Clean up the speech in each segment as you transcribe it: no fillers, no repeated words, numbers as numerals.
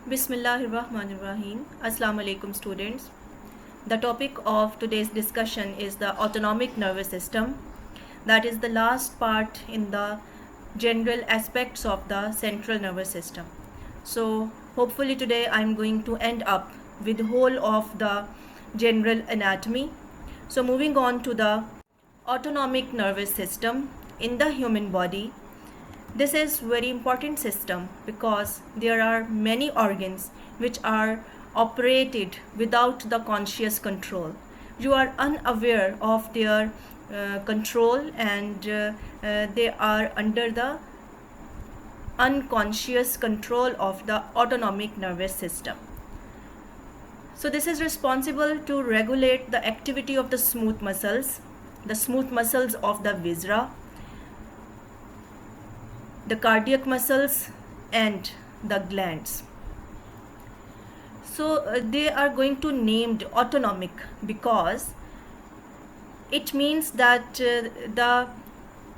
Bismillahirrahmanirrahim. Assalamu alaikum students. The topic of today's discussion is the autonomic nervous system. That is the last part in the general aspects of the central nervous system. So hopefully today I'm going to end up with the whole of the general anatomy. So moving on to the autonomic nervous system in the human body. This is very important system because there are many organs which are operated without the conscious control. You are unaware of their control and they are under the unconscious control of the autonomic nervous system. So this is responsible to regulate the activity of the smooth muscles of the viscera, the cardiac muscles and the glands. So they are going to named autonomic because it means that the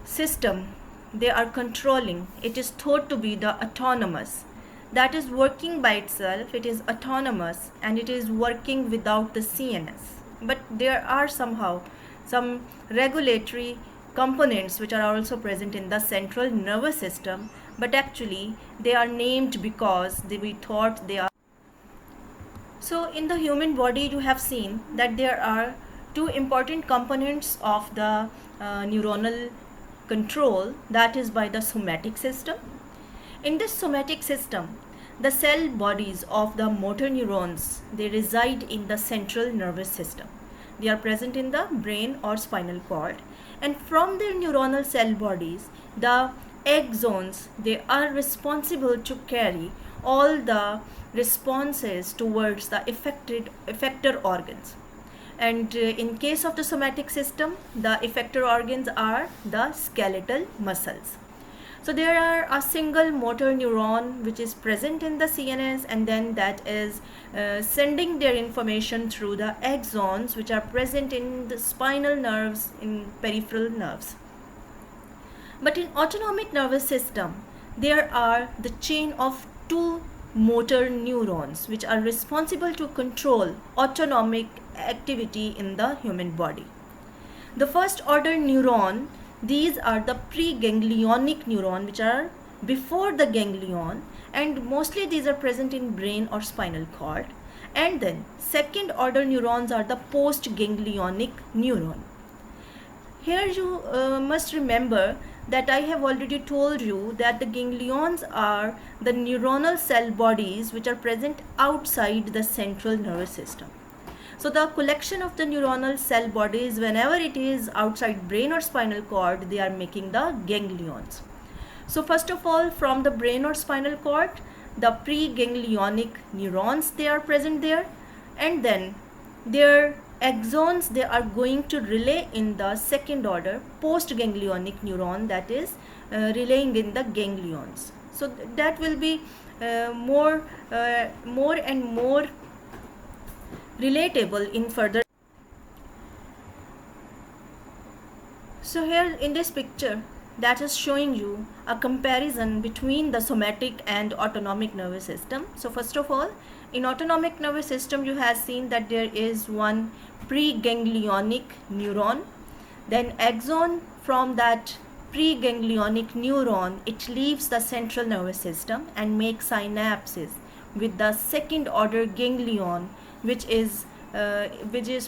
system they are controlling, it is thought to be the autonomous, that is working by itself, it is autonomous and it is working without the CNS. But there are somehow some regulatory components which are also present in the central nervous system, but actually they are named because we thought they are. So in the human body you have seen that there are two important components of the neuronal control, that is by the somatic system. In this somatic system, the cell bodies of the motor neurons, they reside in the central nervous system. They are present in the brain or spinal cord, and from their neuronal cell bodies, the axons, they are responsible to carry all the responses towards the effector organs. And in case of the somatic system, the effector organs are the skeletal muscles. So there are a single motor neuron which is present in the CNS, and then that is sending their information through the axons which are present in the spinal nerves, in peripheral nerves. But in autonomic nervous system, there are the chain of two motor neurons which are responsible to control autonomic activity in the human body. The first order neuron, these are the preganglionic neuron which are before the ganglion, and mostly these are present in brain or spinal cord. And then second order neurons are the postganglionic neuron. Here you must remember that I have already told you that the ganglions are the neuronal cell bodies which are present outside the central nervous system. So the collection of the neuronal cell bodies, whenever it is outside brain or spinal cord, they are making the ganglions. So first of all, from the brain or spinal cord, the preganglionic neurons, they are present there, and then their axons, they are going to relay in the second order postganglionic neuron, that is relaying in the ganglions. So that will be more and more relatable in further. So here in this picture, that is showing you a comparison between the somatic and autonomic nervous system. So first of all, in autonomic nervous system you have seen that there is one preganglionic neuron, then axon from that preganglionic neuron, it leaves the central nervous system and makes synapses with the second order ganglion which is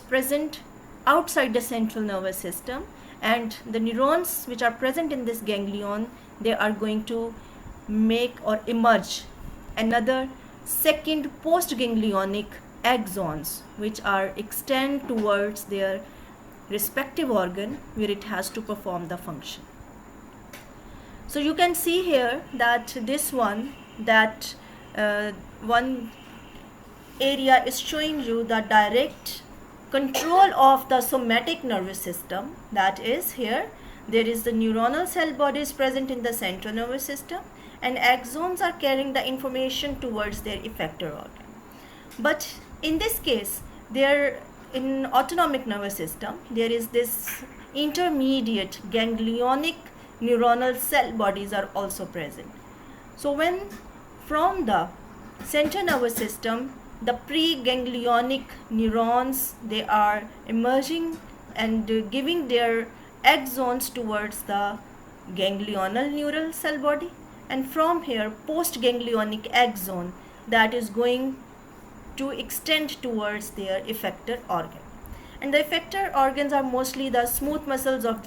present outside the central nervous system, and the neurons which are present in this ganglion, they are going to make or emerge another second postganglionic axons which are extend towards their respective organ where it has to perform the function. So you can see here that this one, that one area is showing you the direct control of the somatic nervous system. That is, here there is the neuronal cell bodies present in the central nervous system, and axons are carrying the information towards their effector organ. But in this case, there in autonomic nervous system, there is this intermediate ganglionic neuronal cell bodies are also present. So when from the central nervous system, the preganglionic neurons, they are emerging and giving their axons towards the ganglional neural cell body, and from here postganglionic axon that is going to extend towards their effector organ. And the effector organs are mostly the smooth muscles of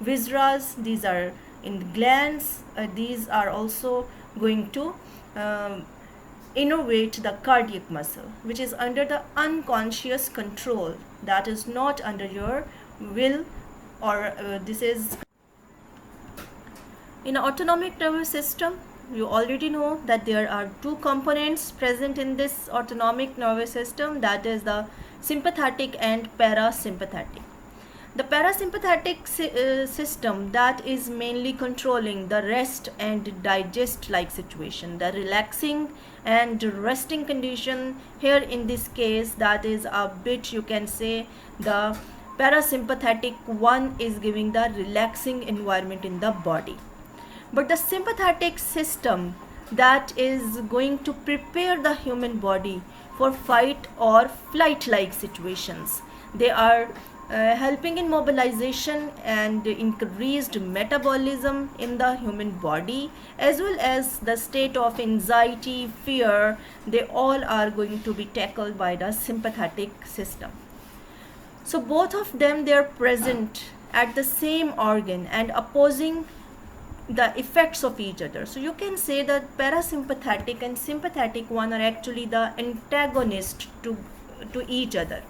viscera. These are in glands. These are also going to innervate the cardiac muscle, which is under the unconscious control, that is not under your will, or this is in autonomic nervous system. You already know that there are two components present in this autonomic nervous system, that is the sympathetic and parasympathetic. The parasympathetic system, that is mainly controlling the rest and digest like situation, the relaxing and resting condition. Here in this case, that is a bit, you can say, the parasympathetic one is giving the relaxing environment in the body. But the sympathetic system, that is going to prepare the human body for fight or flight like situations. They are helping in mobilization and increased metabolism in the human body, as well as the state of anxiety, fear. They all are going to be tackled by the sympathetic system. So both of them, they are present at the same organ and opposing the effects of each other. So you can say that parasympathetic and sympathetic one are actually the antagonist to each other.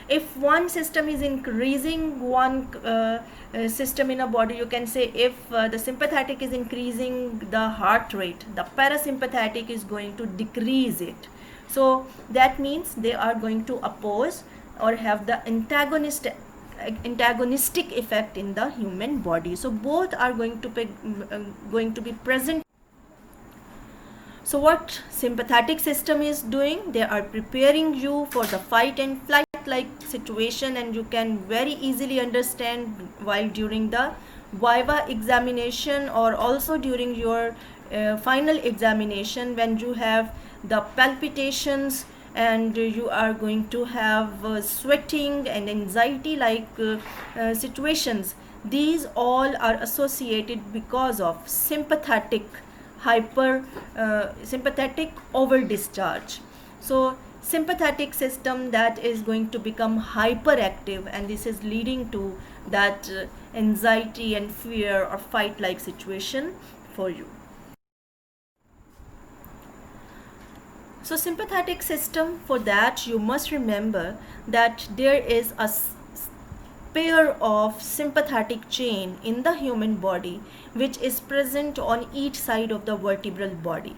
If one system is increasing one system in a body, you can say if the sympathetic is increasing the heart rate, the parasympathetic is going to decrease it. So that means they are going to oppose or have the antagonistic effect in the human body. So both are going to be present. So what sympathetic system is doing, they are preparing you for the fight and flight like situation, and you can very easily understand while during the viva examination or also during your final examination, when you have the palpitations and you are going to have sweating and anxiety like situations. These all are associated because of sympathetic sympathetic over discharge. So sympathetic system, that is going to become hyperactive, and this is leading to that anxiety and fear or fight like situation for you. So sympathetic system, for that you must remember that there is a pair of sympathetic chain in the human body which is present on each side of the vertebral body.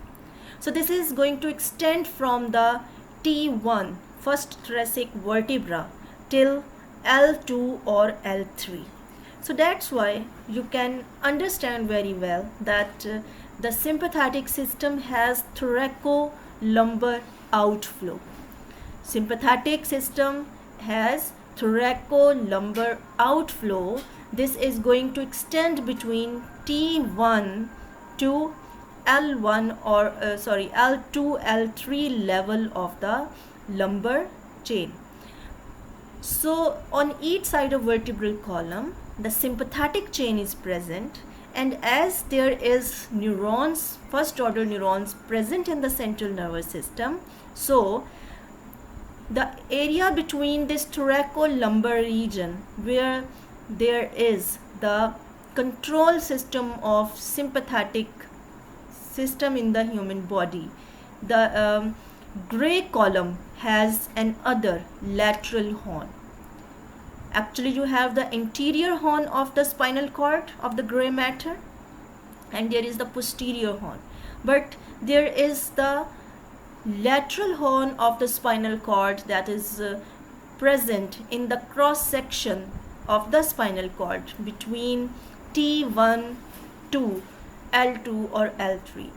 So this is going to extend from the T1, first thoracic vertebra, till L2 or L3. So that's why you can understand very well that the sympathetic system has thoracolumbar outflow. Sympathetic system has thoracolumbar outflow. This is going to extend between T1 to L1 or L2, L3 level of the lumbar chain. So on each side of vertebral column, the sympathetic chain is present, and as there is neurons, first order neurons present in the central nervous system, so the area between this thoracolumbar region where there is the control system of sympathetic system in the human body, the gray column has an other lateral horn. Actually you have the anterior horn of the spinal cord of the gray matter, and there is the posterior horn, but there is the lateral horn of the spinal cord that is present in the cross section of the spinal cord between T1 to L2 or L3,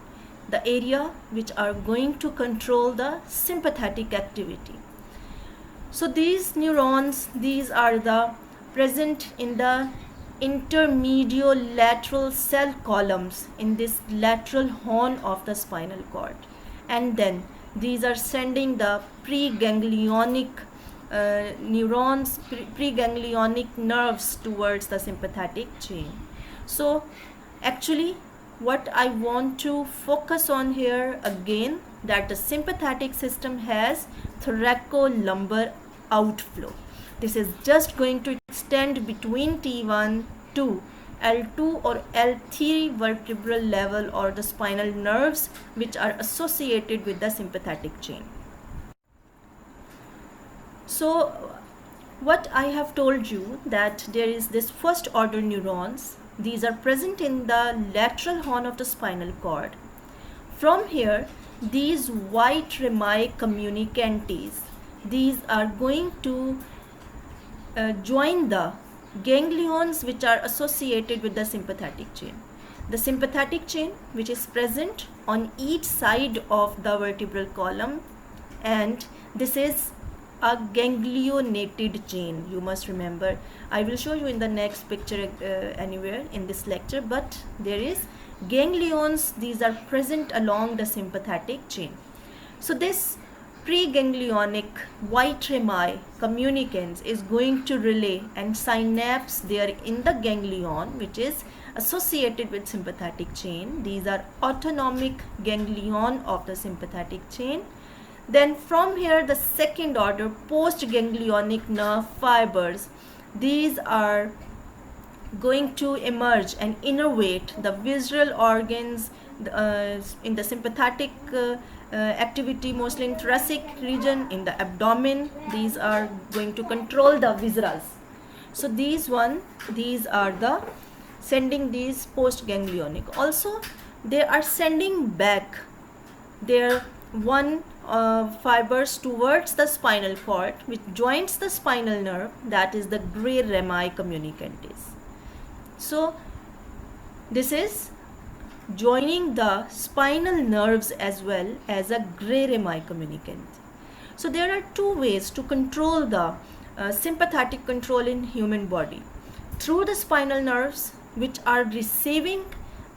the area which are going to control the sympathetic activity. So these neurons, these are the present in the intermediolateral cell columns in this lateral horn of the spinal cord, and then these are sending the preganglionic neurons, preganglionic nerves towards the sympathetic chain. So actually what I want to focus on here again, that the sympathetic system has thoracolumbar outflow. This is just going to extend between T1 to L2 or L3 vertebral level, or the spinal nerves which are associated with the sympathetic chain. So what I have told you, that there is this first order neurons. These are present in the lateral horn of the spinal cord. From here, these white rami communicantes, these are going to join the ganglions which are associated with the sympathetic chain. The sympathetic chain, which is present on each side of the vertebral column, and this is a ganglionated chain. You must remember, I will show you in the next picture anywhere in this lecture, but there is ganglions, these are present along the sympathetic chain. So this preganglionic white rami communicans is going to relay and synapse there in the ganglion which is associated with sympathetic chain. These are autonomic ganglion of the sympathetic chain. Then from here, the second order postganglionic nerve fibers, these are going to emerge and innervate the visceral organs in the sympathetic activity, mostly in thoracic region, in the abdomen. These are going to control the viscerals. So these are the sending these postganglionic. Also they are sending back their fibers towards the spinal cord which joins the spinal nerve, that is the gray rami communicantes. So this is joining the spinal nerves as well as a gray rami communicant. So there are two ways to control the sympathetic control in human body: through the spinal nerves which are receiving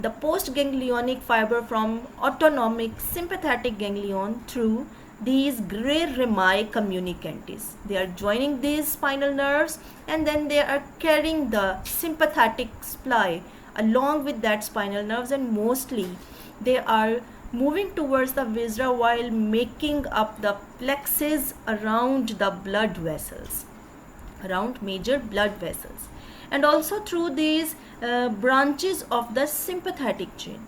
the postganglionic fiber from autonomic sympathetic ganglion through these gray rami communicantes. They are joining these spinal nerves and then they are carrying the sympathetic supply along with that spinal nerves, and mostly they are moving towards the viscera while making up the plexus around the blood vessels, around major blood vessels, and also through these branches of the sympathetic chain.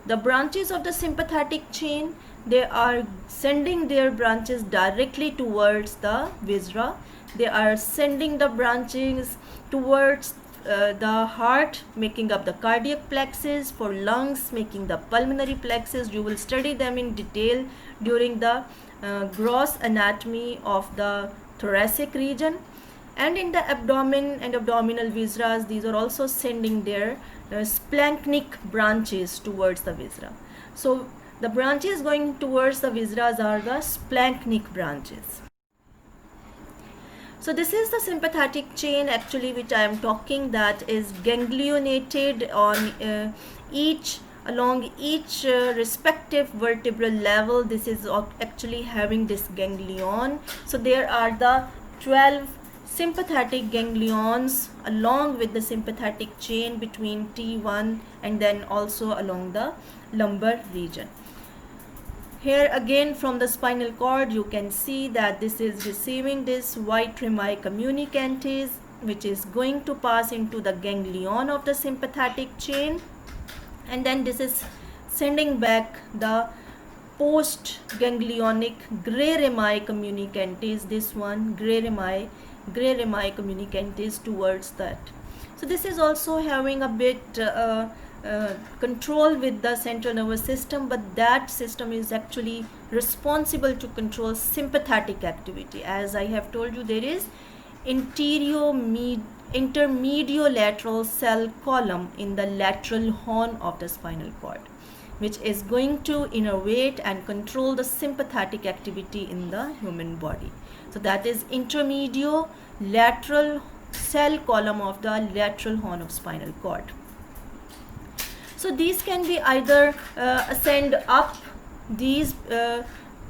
The branches of the sympathetic chain, they are sending their branches directly towards the viscera. They are sending the branches towards the heart, making up the cardiac plexus, for lungs making the pulmonary plexus. You will study them in detail during the gross anatomy of the thoracic region. And in the abdomen and abdominal viscera, these are also sending their splanchnic branches towards the viscera. So the branches going towards the viscera are the splanchnic branches. So this is the sympathetic chain actually which I am talking, that is ganglionated on along each respective vertebral level. This is actually having this ganglion. So there are the 12 sympathetic ganglions along with the sympathetic chain between T1 and then also along the lumbar region. Here again from the spinal cord you can see that this is receiving this white rami communicantes which is going to pass into the ganglion of the sympathetic chain, and then this is sending back the post ganglionic gray rami communicantes, this one gray rami communicantes towards that. So this is also having a bit control with the central nervous system, but that system is actually responsible to control sympathetic activity. As I have told you, there is intermediolateral cell column in the lateral horn of the spinal cord, which is going to innervate and control the sympathetic activity in the human body. So that is intermediolateral cell column of the lateral horn of spinal cord. So these can be either ascend up these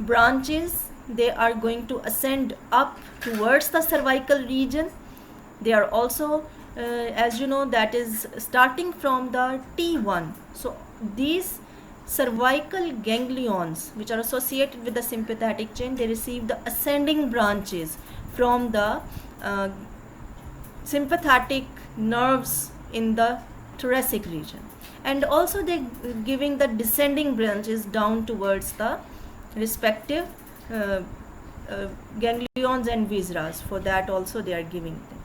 branches, they are going to ascend up towards the cervical region. They are also, as you know, that is starting from the T1. So these cervical ganglions which are associated with the sympathetic chain, they receive the ascending branches from the sympathetic nerves in the thoracic region, and also they giving the descending branches down towards the respective uh, ganglions and viscerals. For that also they are giving them.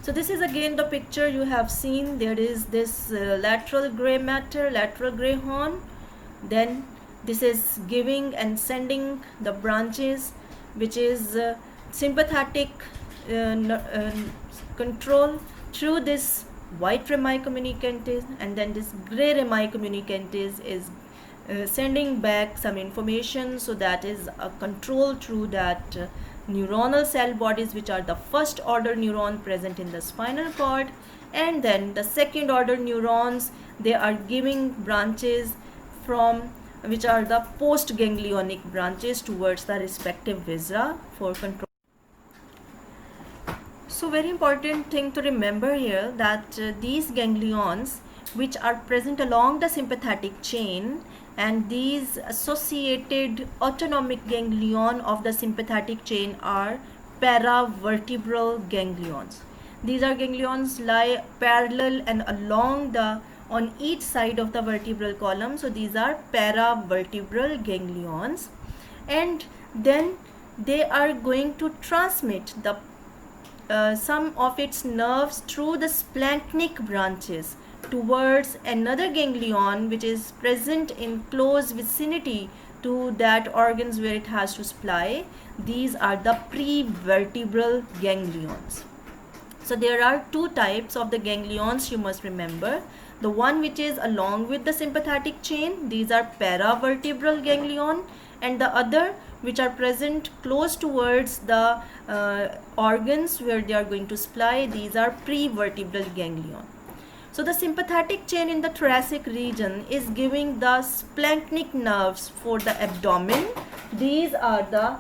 So this is again the picture you have seen. There is this lateral gray matter, lateral gray horn. Then this is giving and sending the branches, which is sympathetic control through this white rami communicantes, and then this gray rami communicantes is sending back some information. So that is a control through that neuronal cell bodies, which are the first order neuron present in the spinal cord, and then the second order neurons, they are giving branches from which are the post ganglionic branches towards the respective viscera for control. So very important thing to remember here, that these ganglions which are present along the sympathetic chain, and these associated autonomic ganglion of the sympathetic chain are paravertebral ganglions. These are ganglions lie parallel and along the on each side of the vertebral column. So these are paravertebral ganglions, and then they are going to transmit the some of its nerves through the splanchnic branches towards another ganglion which is present in close vicinity to that organs where it has to supply. These are the prevertebral ganglions. So there are two types of the ganglions you must remember. The one which is along with the sympathetic chain, these are paravertebral ganglion, and the other which are present close towards the organs where they are going to supply, these are prevertebral ganglion. So the sympathetic chain in the thoracic region is giving the splanchnic nerves for the abdomen. These are the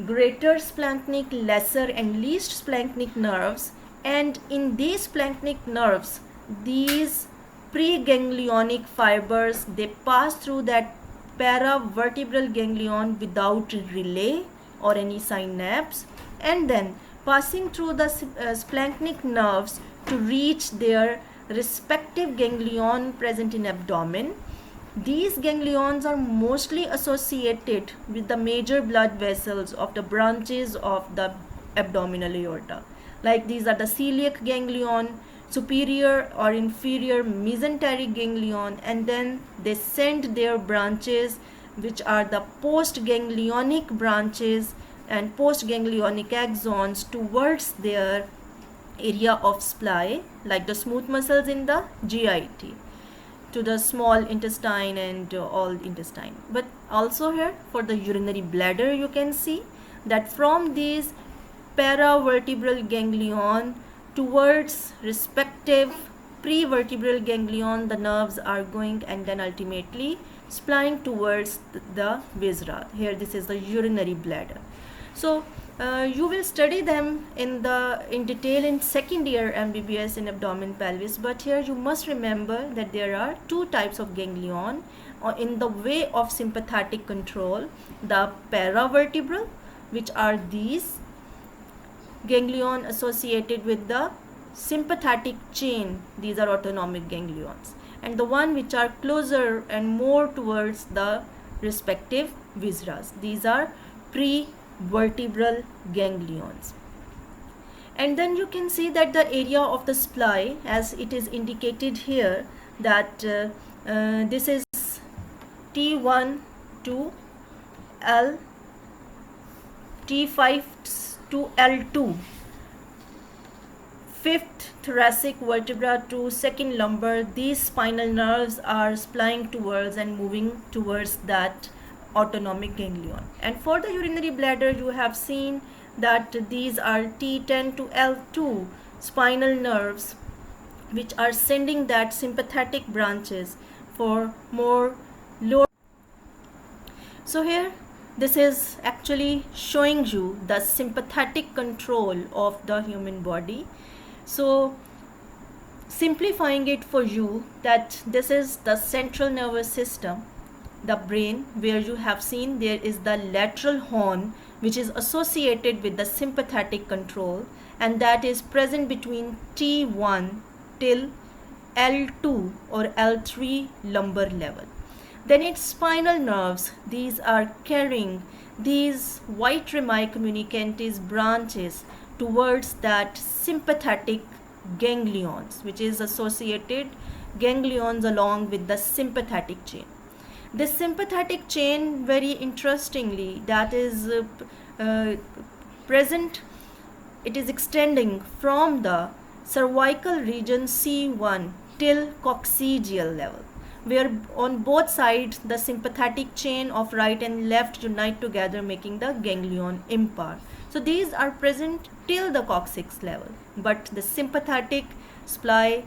greater splanchnic, lesser and least splanchnic nerves, and in these splanchnic nerves, these preganglionic fibers, they pass through that paravertebral ganglion without relay or any synapse, and then passing through the splanchnic nerves to reach their respective ganglion present in abdomen. These ganglions are mostly associated with the major blood vessels of the branches of the abdominal aorta. Like these are the celiac ganglion, superior or inferior mesenteric ganglion, and then they send their branches which are the postganglionic branches and postganglionic axons towards their area of supply, like the smooth muscles in the GIT, to the small intestine and all intestine. But also here for the urinary bladder, you can see that from these paravertebral ganglion towards respective prevertebral ganglion, the nerves are going and then ultimately supplying towards the viscera. Here this is the urinary bladder. So you will study them in detail in second year MBBS in abdomen pelvis, but here you must remember that there are two types of ganglion in the way of sympathetic control: the paravertebral, which are these ganglion associated with the sympathetic chain, these are autonomic ganglions, and the one which are closer and more towards the respective visceras, these are prevertebral ganglions. And then you can see that the area of the supply, as it is indicated here, that this is T1 to L, T5 to L2, fifth thoracic vertebra to second lumbar. These spinal nerves are supplying towards and moving towards that autonomic ganglion. And for the urinary bladder, you have seen that these are T10 to L2 spinal nerves which are sending that sympathetic branches for more lower. So here this is actually showing you the sympathetic control of the human body. So simplifying it for you, that this is the central nervous system, the brain, where you have seen there is the lateral horn which is associated with the sympathetic control, and that is present between T1 till L2 or L3 lumbar level. Then its spinal nerves, these are carrying these white rami communicantes branches towards that sympathetic ganglions, which is associated ganglions along with the sympathetic chain. This sympathetic chain, very interestingly, that is present, it is extending from the cervical region C1 till coccygeal level, where on both sides the sympathetic chain of right and left unite together, making the ganglion impar. So these are present till the coccyx level, but the sympathetic supply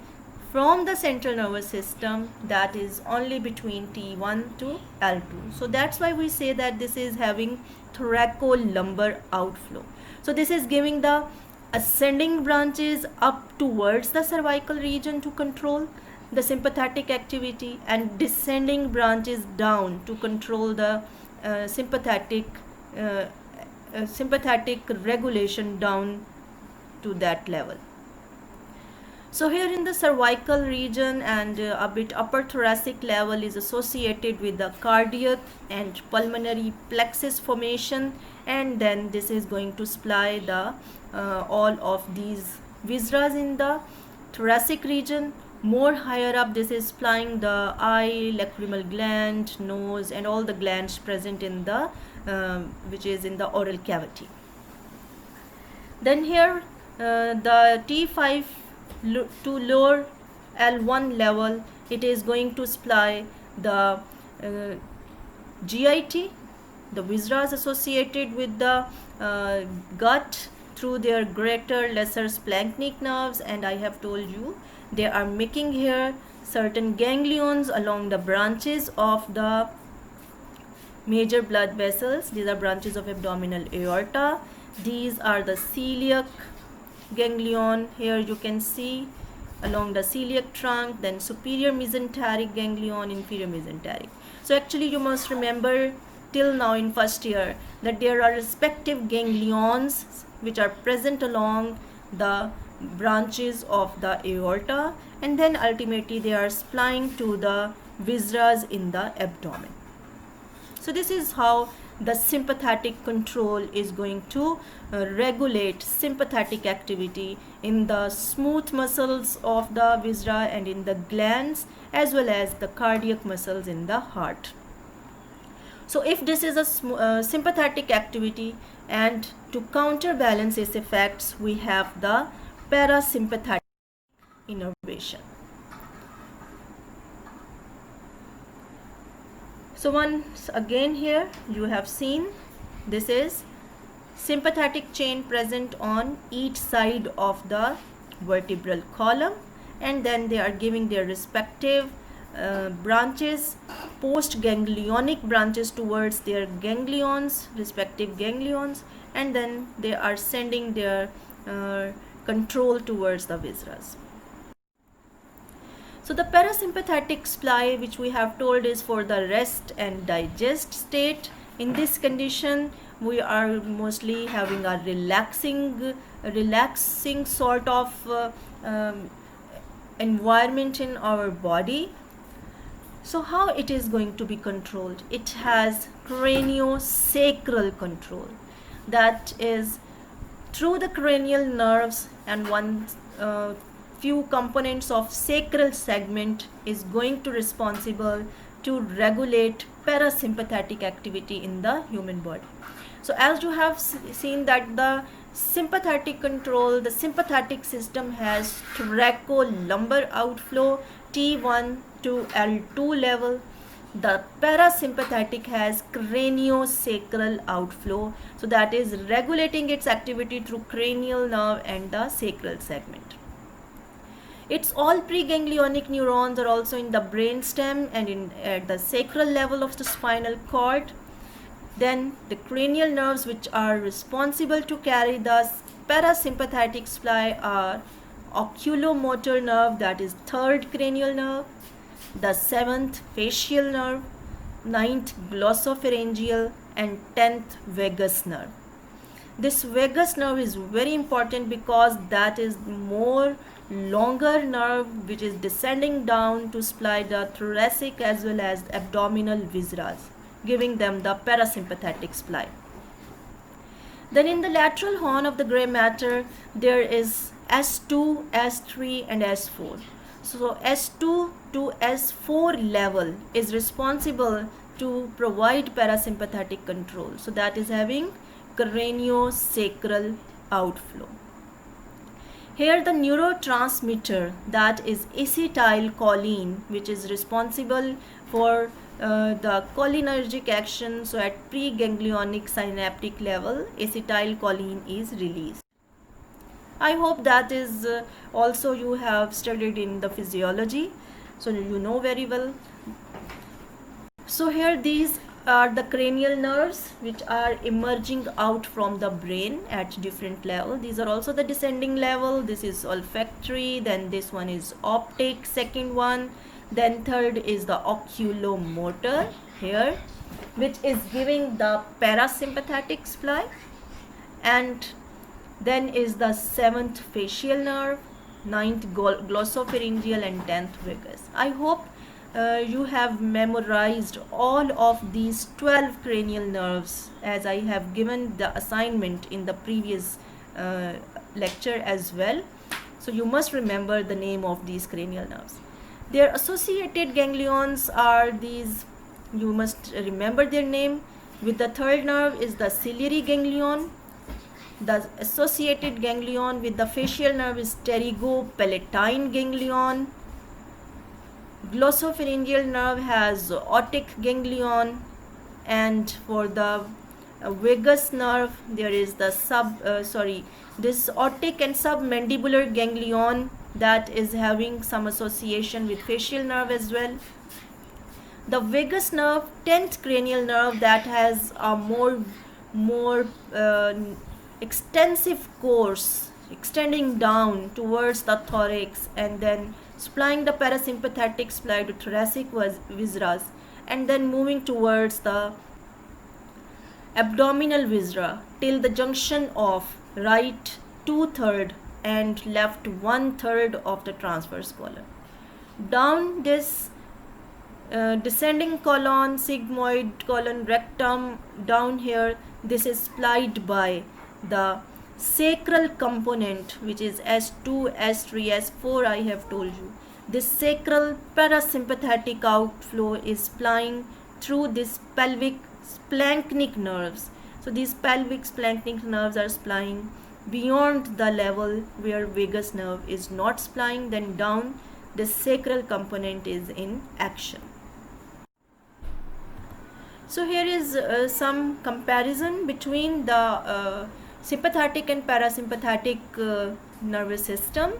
from the central nervous system, that is only between T1 to L2. So that's why we say that this is having thoracolumbar outflow. So this is giving the ascending branches up towards the cervical region to control the sympathetic activity, and descending branches down to control the sympathetic regulation down to that level. So here in the cervical region and a bit upper thoracic level is associated with the cardiac and pulmonary plexus formation, and then this is going to supply the all of these viscera in the thoracic region. More higher up, this is supplying the eye, lacrimal gland, nose, and all the glands present in the which is in the oral cavity. Then here the T5 to lower L1 level, it is going to supply the GIT, the viscera associated with the gut through their greater lesser splanchnic nerves, and I have told you they are making here certain ganglions along the branches of the major blood vessels. These are branches of abdominal aorta. These are the celiac ganglion. Here you can see along the celiac trunk, then superior mesenteric ganglion, inferior mesenteric. So actually you must remember till now in first year that there are respective ganglions which are present along the branches of the aorta, and then ultimately they are supplying to the viscera in the abdomen. So this is how the sympathetic control is going to regulate sympathetic activity in the smooth muscles of the viscera and in the glands, as well as the cardiac muscles in the heart. So if this is a sympathetic activity, and to counterbalance its effects, we have the parasympathetic innervation. So once again here you have seen this is sympathetic chain present on each side of the vertebral column, and then they are giving their respective branches, post-ganglionic branches towards their ganglions, respective ganglions, and then they are sending their control towards the viscera. So the parasympathetic supply, which we have told, is for the rest and digest state. In this condition, we are mostly having a relaxing sort of environment in our body. So how it is going to be controlled? It has craniosacral control, that is through the cranial nerves, and one few components of sacral segment is going to responsible to regulate parasympathetic activity in the human body. So as you have seen that the sympathetic control, the sympathetic system has thoracolumbar outflow T1 to L2 level. The parasympathetic has craniosacral outflow, so that is regulating its activity through cranial nerve and the sacral segment. It's all preganglionic neurons are also in the brainstem and at the sacral level of the spinal cord. Then the cranial nerves which are responsible to carry the parasympathetic supply are oculomotor nerve, that is third cranial nerve, the seventh facial nerve, ninth glossopharyngeal, and 10th vagus nerve. This vagus nerve is very important because that is more longer nerve which is descending down to supply the thoracic as well as abdominal viscera, giving them the parasympathetic supply. Then in the lateral horn of the gray matter, there is S2, S3 and S4. So S2 to S4 level is responsible to provide parasympathetic control. So that is having craniosacral outflow. Here the neurotransmitter, that is acetylcholine, which is responsible for the cholinergic action. So at preganglionic synaptic level, acetylcholine is released. I hope that is also you have studied in the physiology, so you know very well. So here these are the cranial nerves which are emerging out from the brain at different level. These are also the descending level. This is olfactory, then this one is optic, second one, then third is the oculomotor here, which is giving the parasympathetic supply, and then is the seventh facial nerve, ninth glossopharyngeal, and 10th vagus. I hope you have memorized all of these 12 cranial nerves, as I have given the assignment in the previous lecture as well. So you must remember the name of these cranial nerves. Their associated ganglions are these, you must remember their name. With the third nerve is the ciliary ganglion. The associated ganglion with the facial nerve is pterygopalatine ganglion. Glossopharyngeal nerve has otic ganglion, and for the vagus nerve there is the this otic and submandibular ganglion that is having some association with facial nerve as well. The vagus nerve, 10th cranial nerve, that has a more extensive course extending down towards the thorax and then supplying the parasympathetic supply to thoracic viscera, and then moving towards the abdominal viscera till the junction of right 2/3 and left 1/3 of the transverse colon. Down this descending colon, sigmoid colon, rectum, down here, this is supplied by the sacral component, which is S2, S3, S4. I have told you this sacral parasympathetic outflow is supplying through this pelvic splanchnic nerves. So these pelvic splanchnic nerves are supplying beyond the level where vagus nerve is not supplying, then down the sacral component is in action. So here is some comparison between the sympathetic and parasympathetic nervous system.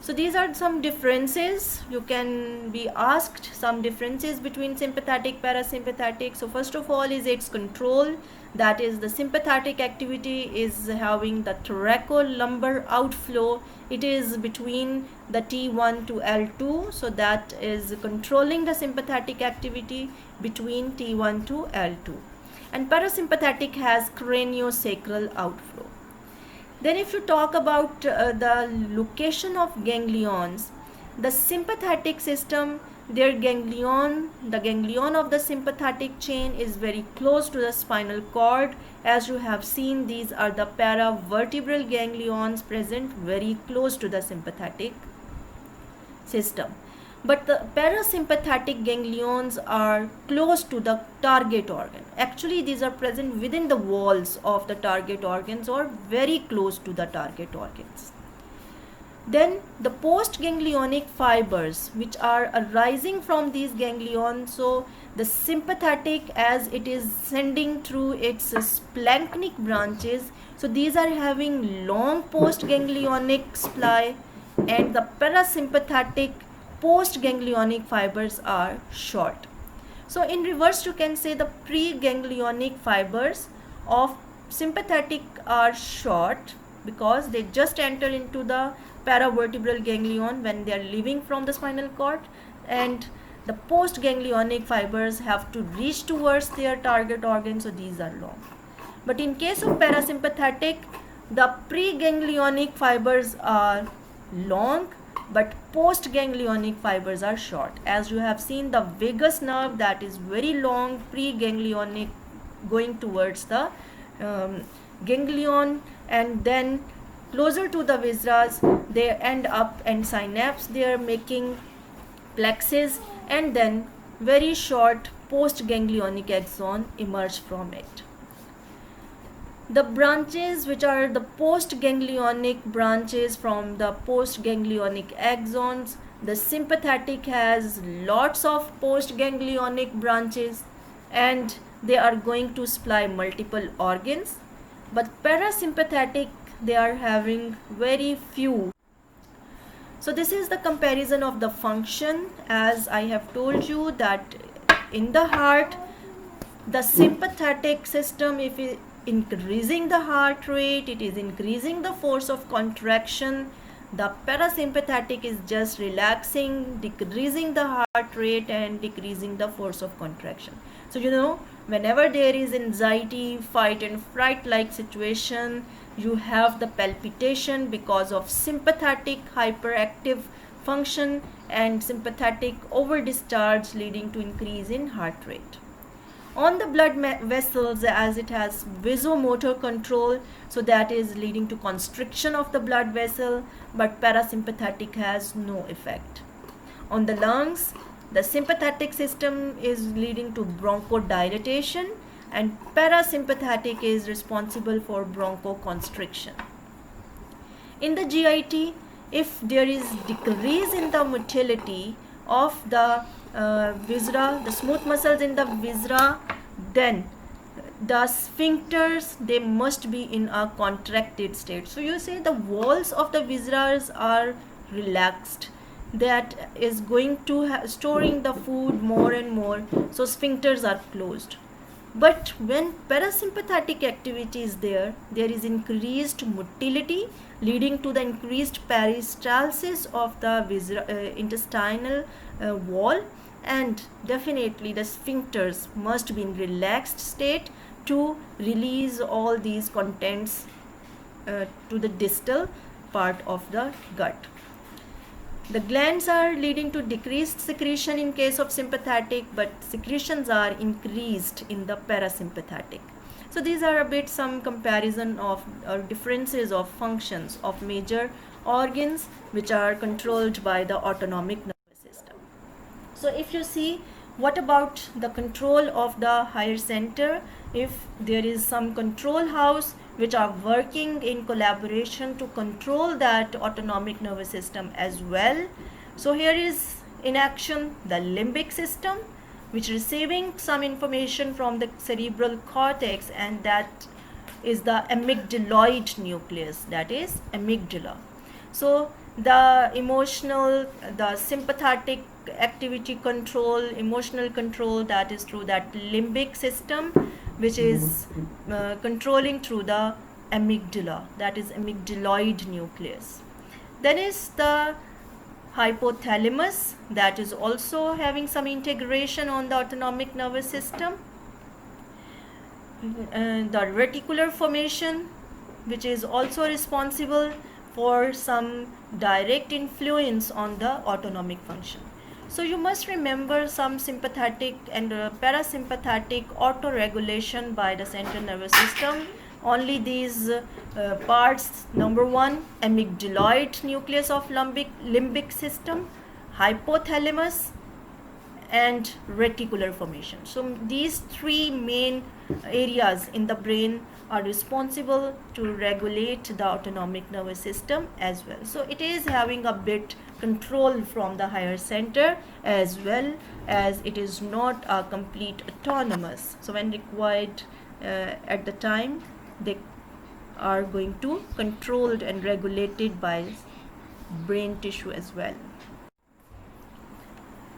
So these are some differences. You can be asked some differences between sympathetic, parasympathetic. So first of all is its control. That is, the sympathetic activity is having the thoracolumbar outflow. It is between the T1 to L2. So that is controlling the sympathetic activity between T1 to L2. And parasympathetic has craniosacral outflow. Then if you talk about the location of ganglions, the sympathetic system, the ganglion of the sympathetic chain is very close to the spinal cord. As you have seen, these are the paravertebral ganglions present very close to the sympathetic system. But the parasympathetic ganglions are close to the target organ. Actually, these are present within the walls of the target organs or very close to the target organs. Then the postganglionic fibers which are arising from these ganglions. So the sympathetic, as it is sending through its splanchnic branches, so these are having long postganglionic supply, and the parasympathetic postganglionic fibers are short. So in reverse, you can say the preganglionic fibers of sympathetic are short because they just enter into the paravertebral ganglion when they are leaving from the spinal cord, and the postganglionic fibers have to reach towards their target organ, so these are long. But in case of parasympathetic, the preganglionic fibers are long but postganglionic fibers are short. As you have seen, the vagus nerve, that is very long, preganglionic, going towards the ganglion, and then closer to the viscera they end up and synapse, they are making plexus, and then very short postganglionic axon emerge from it. The branches, which are the postganglionic branches from the postganglionic axons, the sympathetic has lots of postganglionic branches and they are going to supply multiple organs, but parasympathetic, they are having very few. So this is the comparison of the function. As I have told you that in the heart, the sympathetic system, if it increasing the heart rate, it is increasing the force of contraction. The parasympathetic is just relaxing, decreasing the heart rate and decreasing the force of contraction. So whenever there is anxiety, fight and fright like situation, you have the palpitation because of sympathetic hyperactive function and sympathetic over discharge, leading to increase in heart rate. On the blood vessels, as it has vasomotor control, so that is leading to constriction of the blood vessel, but parasympathetic has no effect. On the lungs, the sympathetic system is leading to bronchodilation and parasympathetic is responsible for bronchoconstriction. In the GIT, if there is decrease in the motility of the viscera, the smooth muscles in the viscera, then the sphincters, they must be in a contracted state. So you say the walls of the viscera are relaxed, that is going to storing the food more and more, so sphincters are closed. But when parasympathetic activity is there is increased motility, leading to the increased peristalsis of the intestinal wall, and definitely the sphincters must be in relaxed state to release all these contents to the distal part of the gut. The glands are leading to decreased secretion in case of sympathetic, but secretions are increased in the parasympathetic. So these are a bit some comparison of differences of functions of major organs which are controlled by the autonomic nervous system. So if you see, what about the control of the higher center? If there is some control house which are working in collaboration to control that autonomic nervous system as well. So here is in action the limbic system, which is receiving some information from the cerebral cortex, and that is the amygdaloid nucleus, that is amygdala. So the emotional, the sympathetic activity control, emotional control, that is through that limbic system, which is controlling through the amygdala, that is amygdaloid nucleus. Then is the hypothalamus, that is also having some integration on the autonomic nervous system. The reticular formation, which is also responsible for some direct influence on the autonomic function. So you must remember some sympathetic and parasympathetic auto-regulation by the central nervous system. Only these parts: number one, amygdaloid nucleus of limbic system, hypothalamus, and reticular formation. So these three main areas in the brain are responsible to regulate the autonomic nervous system as well. So it is having a bit control from the higher center, as well as it is not a complete autonomous. So when required at the time, they are going to controlled and regulated by brain tissue as well.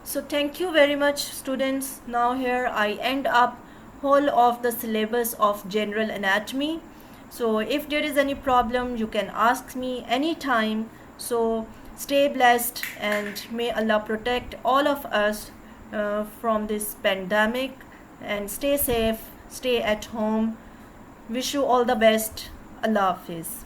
So thank you very much, students. Now here I end up whole of the syllabus of general anatomy. So if there is any problem, you can ask me anytime. So stay blessed, and may Allah protect all of us from this pandemic, and stay safe, stay at home. Wish you all the best. Allah Hafiz.